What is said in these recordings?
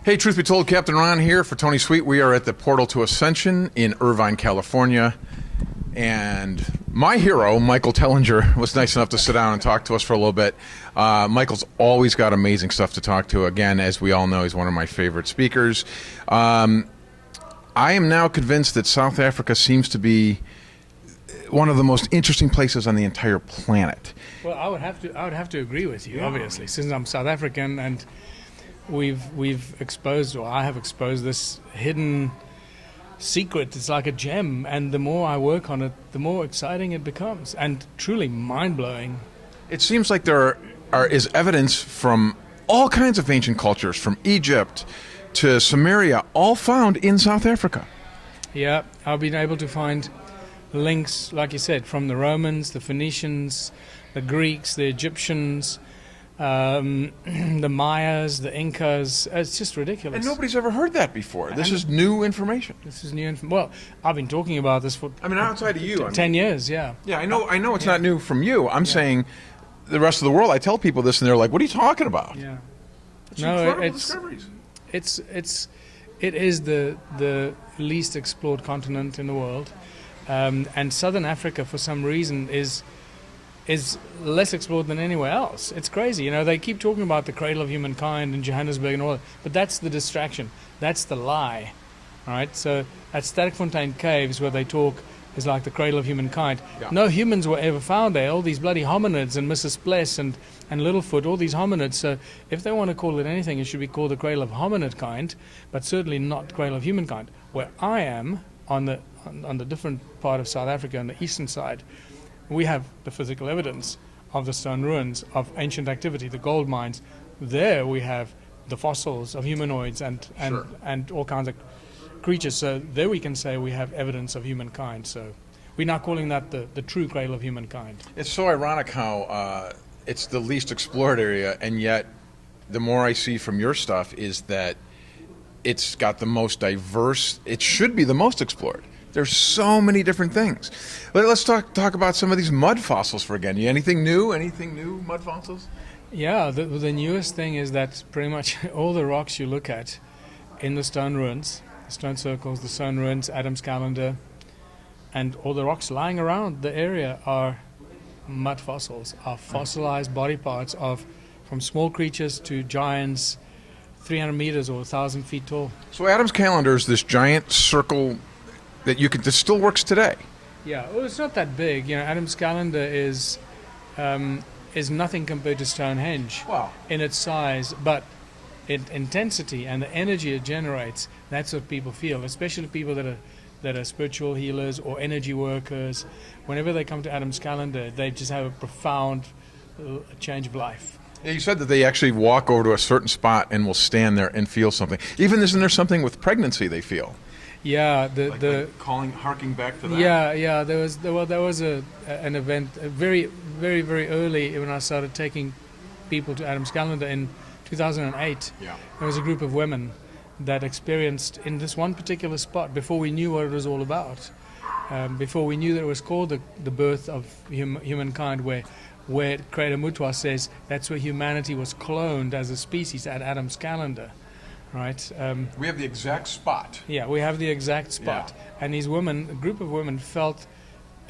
Hey, truth be told, Captain Ron here for Tony Sweet. We are at the portal to Ascension in Irvine, California. And my hero, Michael Tellinger, was nice enough to sit down and talk to us for a little bit. Michael's always got amazing stuff to talk to. Again, as we all know, he's one of my favorite speakers. I am now convinced that South Africa seems to be one of the most interesting places on the entire planet. Well, I would have to agree with you, obviously, since I'm South African, and we've exposed, or I have exposed, this hidden secret. It's like a gem, and the more I work on it, the more exciting it becomes, and truly mind-blowing. It seems like there is evidence from all kinds of ancient cultures, from Egypt to Samaria, all found in South Africa. Yeah, I've been able to find links, like you said, from the Romans, the Phoenicians, the Greeks, the Egyptians, the Mayas, the Incas. It's just ridiculous. And nobody's ever heard that before. This is new information. This is new information. Well, I've been talking about this for outside of you, 10 years, yeah. Yeah, I know it's not new from you. I'm saying the rest of the world, I tell people this and they're like, what are you talking about? Yeah. It's incredible discoveries. It is the least explored continent in the world. And Southern Africa, for some reason, is less explored than anywhere else. It's crazy. You know, they keep talking about the Cradle of Humankind in Johannesburg and all that, but that's the distraction. That's the lie. All right? So at Sterkfontein Caves, where they talk, is like the Cradle of Humankind. Yeah. No humans were ever found there. All these bloody hominids and Mrs. Bless and Littlefoot, all these hominids. So if they want to call it anything, it should be called the Cradle of Hominid kind, but certainly not Cradle of Humankind. Where I am, on the different part of South Africa, on the eastern side, we have the physical evidence of the stone ruins of ancient activity, the gold mines. There we have the fossils of humanoids and all kinds of creatures. So there we can say we have evidence of humankind. So we're now calling that the true Cradle of Humankind. It's so ironic how it's the least explored area, and yet the more I see from your stuff is that it's got the most diverse, it should be the most explored. There's so many different things. Let's talk about some of these mud fossils for again. Anything new? Anything new, mud fossils? Yeah, the newest thing is that pretty much all the rocks you look at in the stone ruins, the stone circles, the stone ruins, Adam's calendar, and all the rocks lying around the area are mud fossils, are fossilized body parts from small creatures to giants, 300 meters or 1,000 feet tall. So Adam's calendar is this giant circle that still works today. Yeah, well, it's not that big. You know, Adam's calendar is nothing compared to Stonehenge. Wow. In its size, but in intensity and the energy it generates, that's what people feel, especially people that are spiritual healers or energy workers. Whenever they come to Adam's calendar, they just have a profound change of life. Yeah, you said that they actually walk over to a certain spot and will stand there and feel something. Even isn't there something with pregnancy they feel? Yeah, harking back to that. Yeah. There was an event very, very, very early when I started taking people to Adam's calendar in 2008. Yeah. There was a group of women that experienced in this one particular spot before we knew what it was all about. Before we knew that it was called the birth of humankind, where Cradle Mutwa says that's where humanity was cloned as a species at Adam's calendar. Right. We have the exact spot. Yeah, we have the exact spot. Yeah. And these women, a group of women, felt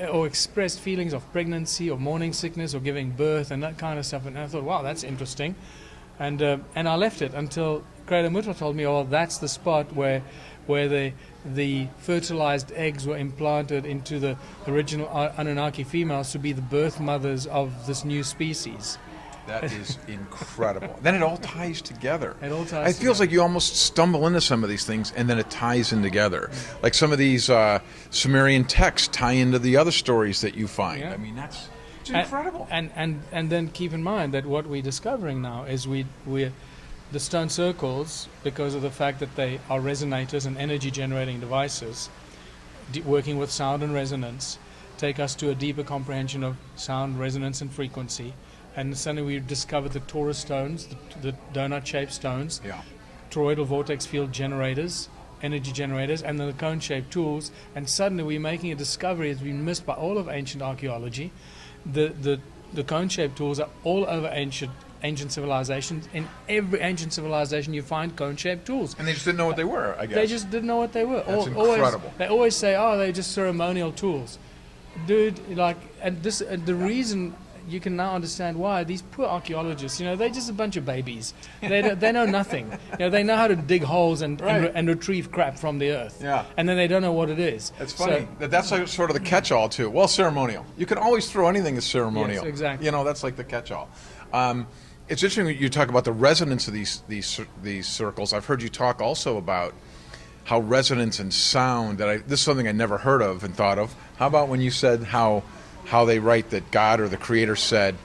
or expressed feelings of pregnancy or morning sickness or giving birth and that kind of stuff. And I thought, wow, that's interesting. And I left it until Cradle Mutwa told me, oh, that's the spot where the fertilized eggs were implanted into the original Anunnaki females to be the birth mothers of this new species. That is incredible. Then it all ties together. It feels like you almost stumble into some of these things and then it ties in together. Like some of these Sumerian texts tie into the other stories that you find. Yeah. I mean, it's incredible. And then keep in mind that what we're discovering now is the stone circles, because of the fact that they are resonators and energy generating devices, working with sound and resonance, take us to a deeper comprehension of sound, resonance, and frequency. And suddenly we discovered the torus stones, the donut-shaped stones, toroidal vortex field generators, energy generators, and then the cone-shaped tools. And suddenly we're making a discovery that's been missed by all of ancient archaeology. The cone-shaped tools are all over ancient ancient civilizations. In every ancient civilization, you find cone-shaped tools. And they just didn't know what they were, I guess. They just didn't know what they were. That's incredible. They always say, "Oh, they're just ceremonial tools." Dude, the reason you can now understand why these poor archaeologists, they're just a bunch of babies. They know nothing. They know how to dig holes and retrieve crap from the earth. Yeah. And then they don't know what it is. It's funny. That's like sort of the catch-all, too. Well, ceremonial. You can always throw anything as ceremonial. Yes, exactly. That's like the catch-all. It's interesting that you talk about the resonance of these circles. I've heard you talk also about how resonance and sound, this is something I never heard of and thought of. How about when you said how they write that God or the Creator said,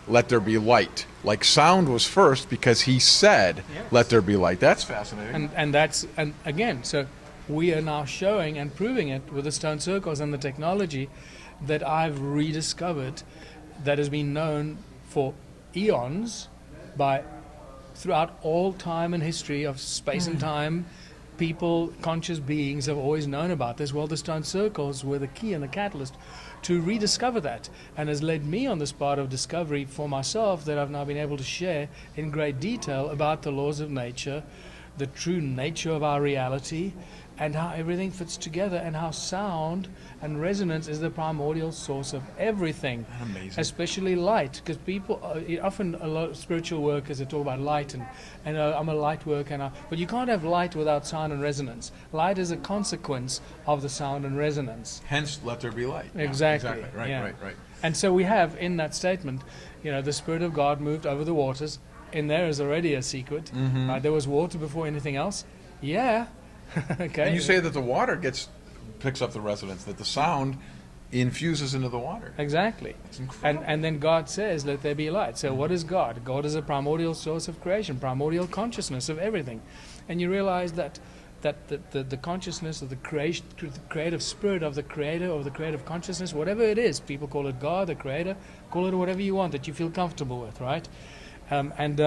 "Let there be light." Like sound was first because He said, yes. "Let there be light." That's fascinating. And again, so we are now showing and proving it with the stone circles and the technology that I've rediscovered that has been known for eons throughout all time and history of space and time. People, conscious beings, have always known about this. Well, the stone circles were the key and the catalyst to rediscover that, and has led me on this part of discovery for myself that I've now been able to share in great detail about the laws of nature, the true nature of our reality, and how everything fits together, and how sound and resonance is the primordial source of everything. Amazing. Especially light, because people often, a lot of spiritual workers, they talk about light and I'm a light worker, but you can't have light without sound and resonance. Light is a consequence of the sound and resonance. Hence, let there be light. Exactly. Yeah, exactly. Right, yeah. right. And so we have in that statement, the Spirit of God moved over the waters. In there is already a secret. Mm-hmm. There was water before anything else. Yeah. Okay. And you say that the water picks up the resonance, that the sound infuses into the water. Exactly. That's incredible. And then God says, "Let there be light." So what is God? God is a primordial source of creation, primordial consciousness of everything. And you realize that the consciousness of the creative spirit of the Creator, or the creative consciousness, whatever it is, people call it God, the Creator, call it whatever you want that you feel comfortable with, right? And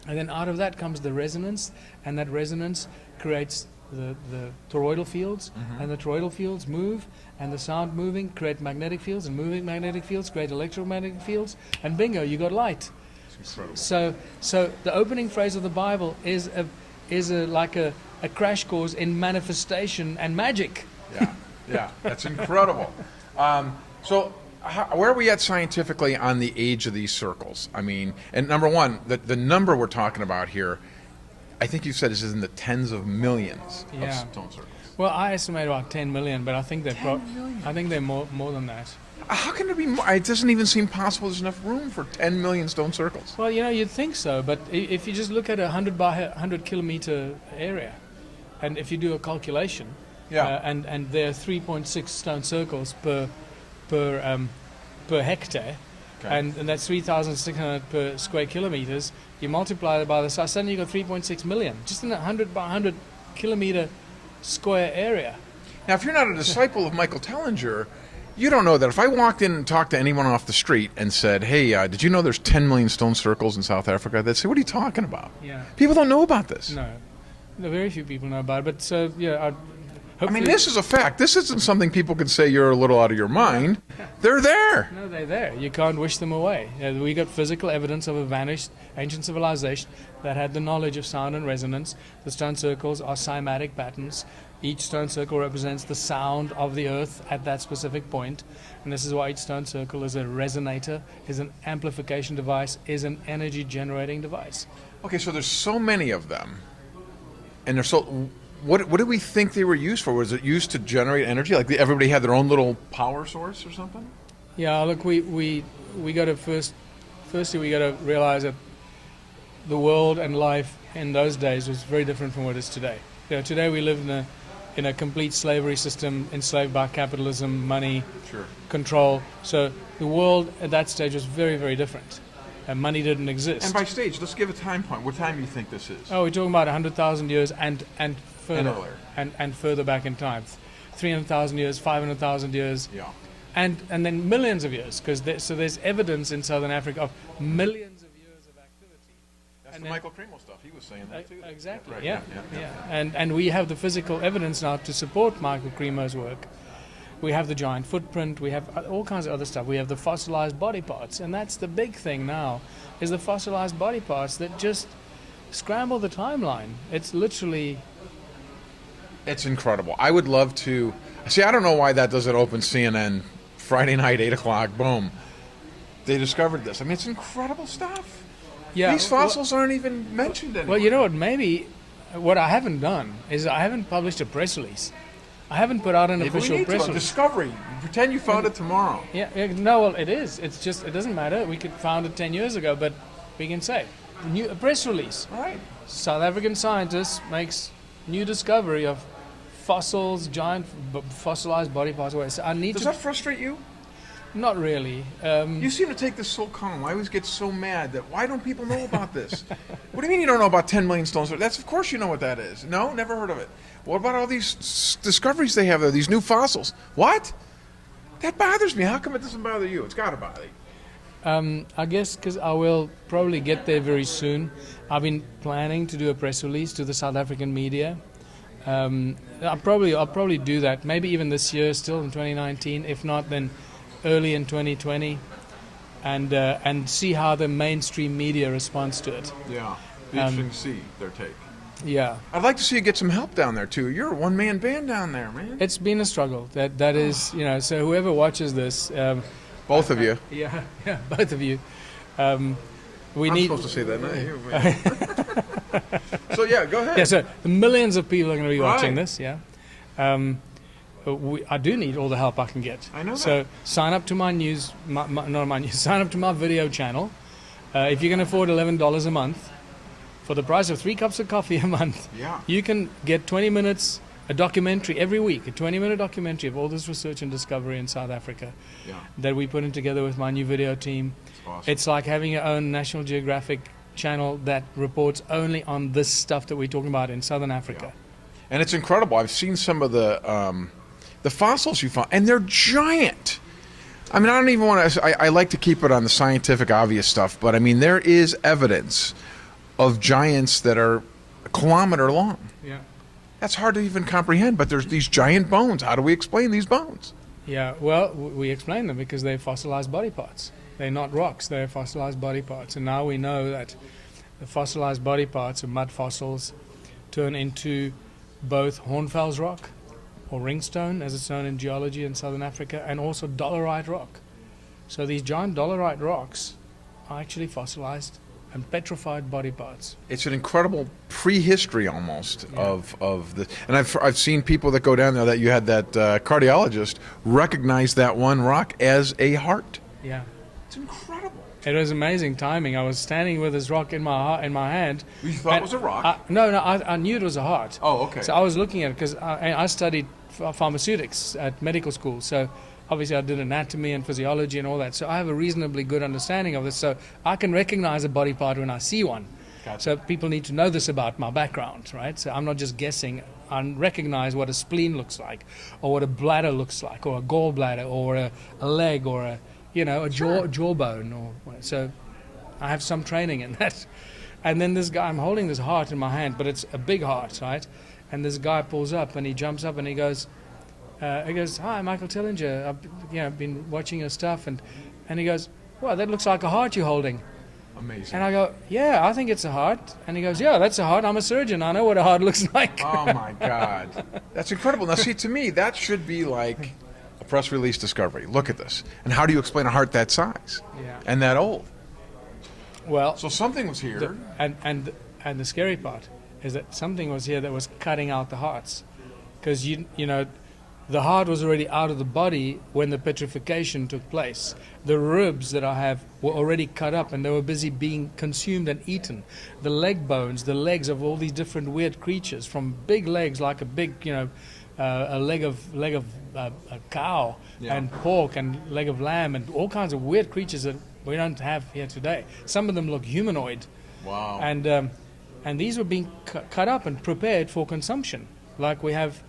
then out of that comes the resonance, and that resonance creates the toroidal fields, and the toroidal fields move, and the sound moving create magnetic fields, and moving magnetic fields create electromagnetic fields, and bingo, you got light. It's incredible. So the opening phrase of the Bible is like a crash course in manifestation and magic. Yeah, that's incredible. Where are we at scientifically on the age of these circles? I mean, and number one, the number we're talking about here, I think you said this is in the tens of millions of stone circles. Well, I estimate about 10 million, but I think they're more than that. How can there be more? It doesn't even seem possible there's enough room for 10 million stone circles. Well, you'd think so, but if you just look at a 100 by 100 kilometer area, and if you do a calculation, and there are 3.6 stone circles per hectare, okay. and that's 3,600 per square kilometers, you multiply it by the size, suddenly you got 3.6 million, just in a 100 by 100 kilometer square area. Now, if you're not a disciple of Michael Tellinger, you don't know that. If I walked in and talked to anyone off the street and said, "Hey, did you know there's 10 million stone circles in South Africa?" They'd say, "What are you talking about?" Yeah. People don't know about this. No, very few people know about it. But so I mean, this is a fact. This isn't something people can say you're a little out of your mind. They're there. No, they're there. You can't wish them away. We got physical evidence of a vanished ancient civilization that had the knowledge of sound and resonance. The stone circles are cymatic patterns. Each stone circle represents the sound of the earth at that specific point. And this is why each stone circle is a resonator, is an amplification device, is an energy generating device. Okay, so there's so many of them. And they're so... What do we think they were used for? Was it used to generate energy? Like everybody had their own little power source or something? Yeah, look, we got to firstly we got to realize that the world and life in those days was very different from what it is today. Today we live in a complete slavery system, enslaved by capitalism, money, control. So the world at that stage was very, very different, and money didn't exist. And by stage, let's give a time point. What time do you think this is? Oh, we're talking about 100,000 years and further, and earlier. And further back in time, 300,000 years, 500,000 years, yeah, and then millions of years, because there's evidence in Southern Africa of millions of years of activity. That's the Michael Cradle stuff. He was saying that too. Exactly. Right. Yeah. And we have the physical evidence now to support Michael Cremo's work. We have the giant footprint. We have all kinds of other stuff. We have the fossilized body parts, and that's the big thing now, is the fossilized body parts that just scramble the timeline. It's literally... It's incredible. I would love to... See, I don't know why that doesn't open CNN Friday night, 8 o'clock, boom. They discovered this. I mean, it's incredible stuff. Yeah, These fossils aren't even mentioned anymore. Well, you know what? Maybe what I haven't done is I haven't published a press release. I haven't put out an Maybe official we need press to. A release. discovery. Pretend you found it tomorrow. No, well, it is. It's just, it doesn't matter. We could found it 10 years ago, but we can say a press release. All right. South African scientist makes new discovery of fossils, giant fossilized body parts. So I need Does that frustrate you? Not really. You seem to take this so calm. I always get so mad that why don't people know about this? What do you mean you don't know about 10 million stones? That's, of course you know what that is. No, never heard of it. What about all these discoveries they have there, these new fossils? What? That bothers me. How come it doesn't bother you? It's got to bother you. I guess because I will probably get there very soon. I've been planning to do a press release to the South African media. I'll probably do that. Maybe even this year, still in 2019. If not, then early in 2020, and see how the mainstream media responds to it. Yeah, be interesting to see their take. Yeah, I'd like to see you get some help down there too. You're a one-man band down there, man. it's been a struggle. That is, So whoever watches this, Both of you. yeah, both of you. We I'm need. supposed to say that, not you. Man. So yeah, go ahead. Yeah, so millions of people are going to be watching Right. this. Yeah. I do need all the help I can get. I know that. So sign up to my news, sign up to my video channel. If you can afford $11 a month, for the price of 3 cups of coffee a month, Yeah. you can get 20 minutes, a documentary every week, a 20-minute documentary of all this research and discovery in South Africa Yeah. that we put in together with my new video team. Awesome. It's like having your own National Geographic channel that reports only on this stuff that we're talking about in Southern Africa. And it's incredible. I've seen some of the fossils you found, and they're giant. I mean, I don't even want to. I like to keep it on the scientific, obvious stuff, but I mean, there is evidence of giants that are a kilometer long. Yeah. That's hard to even comprehend. But there's these giant bones. How do we explain these bones? Yeah, well, we explain them because they're fossilized body parts. They're not rocks, they're fossilized body parts. And now we know that the fossilized body parts of mud fossils turn into both Hornfels rock, or ringstone, as it's known in geology in southern Africa, and also dolerite rock. So these giant dolerite rocks are actually fossilized and petrified body parts. It's an incredible prehistory almost of the. And I've seen people that go down there that you had that cardiologist recognize that one rock as a heart. Yeah. It's incredible. It was amazing timing. I was standing with this rock in my hand. You thought it was a rock? No, I knew it was a heart. Oh, okay. So I was looking at it because I studied pharmaceutics at medical school. So obviously I did anatomy and physiology and all that. So I have a reasonably good understanding of this. So I can recognize a body part when I see one. Gotcha. So people need to know this about my background, right? So I'm not just guessing. I recognize what a spleen looks like, or what a bladder looks like, or a gallbladder, or a leg, or a jawbone, or so. I have some training in that. And then this guy, I'm holding this heart in my hand, but it's a big heart, right? And this guy pulls up and he jumps up and he goes, "Hi, Michael Tillinger. I've been watching your stuff," and he goes, "Well, that looks like a heart you're holding." Amazing. And I go, "Yeah, I think it's a heart." And he goes, "Yeah, that's a heart. I'm a surgeon. I know what a heart looks like." Oh my God, that's incredible. Now, see, to me, that should be like a press release discovery. Look at this, and how do you explain a heart that size Yeah. and that old? Well, So something was here. and the scary part is that something was here that was cutting out the hearts, because the heart was already out of the body when the petrification took place. The ribs that I have were already cut up and they were busy being consumed and eaten. The leg bones, the legs of all these different weird creatures, from big legs like a big, a leg of a cow, Yeah. and pork and leg of lamb and all kinds of weird creatures that we don't have here today. Some of them look humanoid. Wow. And these were being cut up and prepared for consumption. Like we have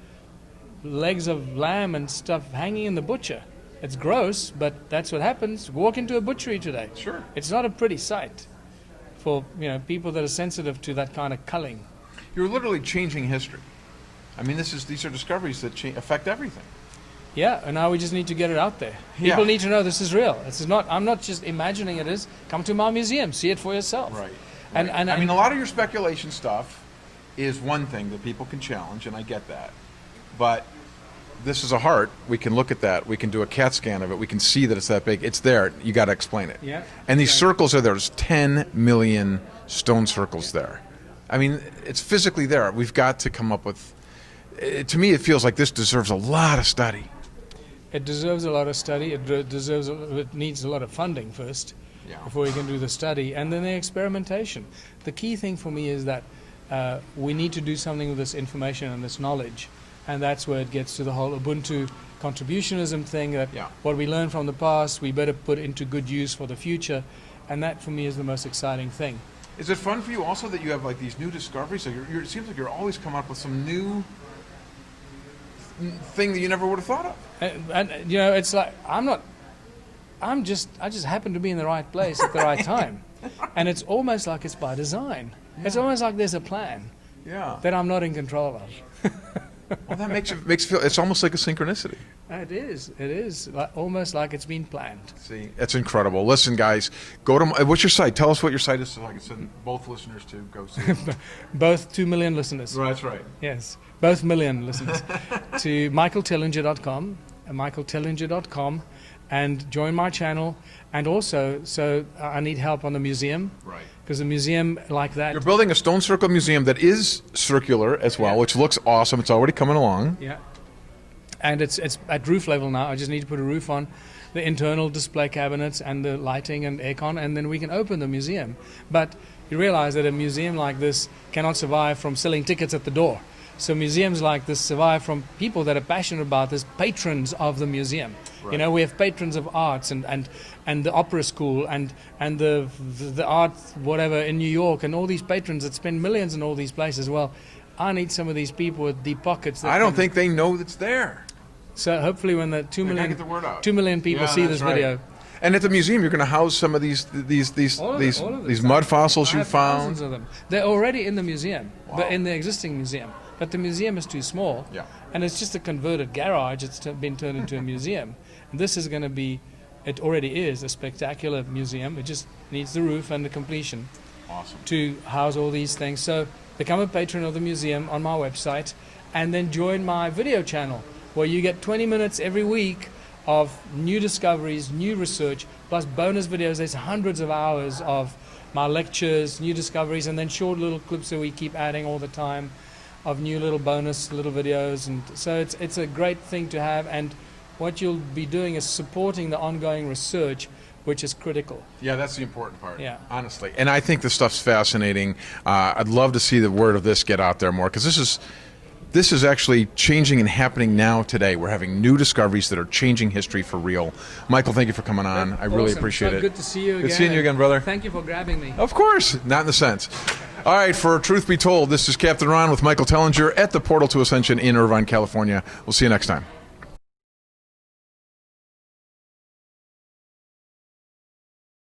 legs of lamb and stuff hanging in the butcher. It's gross, but that's what happens. Walk into a butchery today. Sure. It's not a pretty sight for people that are sensitive to that kind of culling. You're literally changing history. I mean, these are discoveries that affect everything. Yeah, and now we just need to get it out there. People need to know this is real. This is not. I'm not just imagining it is. Come to my museum, see it for yourself. Right. And I mean, a lot of your speculation stuff is one thing that people can challenge, and I get that. But this is a heart. We can look at that. We can do a CAT scan of it. We can see that it's that big. It's there. You got to explain it. Yeah. And these circles are there. There's 10 million stone circles there. I mean, it's physically there. We've got to come up with. To me, it feels like this deserves a lot of study. It deserves a lot of study. It needs a lot of funding first, before we can do the study, and then the experimentation. The key thing for me is that we need to do something with this information and this knowledge, and that's where it gets to the whole Ubuntu contributionism thing. That what we learn from the past, we better put into good use for the future, and that for me is the most exciting thing. Is it fun for you also that you have like these new discoveries? So it seems like you're always coming up with some new thing that you never would have thought of. And you know, it's like I just happen to be in the right place at the right time, and it's almost like it's by design. It's almost like there's a plan that I'm not in control of. Well, that makes it feel. It's almost like a synchronicity. It is almost like it's been planned. See, that's incredible. Listen, guys, go to what's your site? Tell us what your site is, so I can send both listeners to go see it. Both 2 million listeners. That's right. Yes, both million listeners to michaeltellinger.com, michaeltellinger.com, and join my channel. And also, so I need help on the museum. Right. Because a museum like that. You're building a stone circle museum that is circular as well, which looks awesome. It's already coming along. Yeah. And it's at roof level now. I just need to put a roof on the internal display cabinets and the lighting and aircon, and then we can open the museum. But you realize that a museum like this cannot survive from selling tickets at the door. So museums like this survive from people that are passionate about this, patrons of the museum. Right. You know, we have patrons of arts and the opera school and the art whatever in New York, and all these patrons that spend millions in all these places. Well, I need some of these people with deep pockets. I don't think they know it's there. So hopefully when the 2 million, get the word out. 2 million people see this video. And at the museum, you're going to house some of these mud fossils you found. Thousands of them. They're already in the museum, but in the existing museum. But the museum is too small, and it's just a converted garage. It's been turned into a museum. And this is going to be, it already is, a spectacular museum. It just needs the roof and the completion to house all these things. So become a patron of the museum on my website, and then join my video channel, where you get 20 minutes every week of new discoveries, new research, plus bonus videos. There's hundreds of hours of my lectures, new discoveries, and then short little clips that we keep adding all the time of new little bonus little videos. And so it's a great thing to have, and what you'll be doing is supporting the ongoing research, which is critical. Yeah, that's the important part, honestly. And I think this stuff's fascinating. I'd love to see the word of this get out there more, because this is actually changing and happening now today. We're having new discoveries that are changing history for real. Michael, thank you for coming on. I really appreciate it. Good to see you again. Good seeing you again, brother. Thank you for grabbing me. Of course, not in the sense. All right, for Truth Be Told, this is Captain Ron with Michael Tellinger at the Portal to Ascension in Irvine, California. We'll see you next time.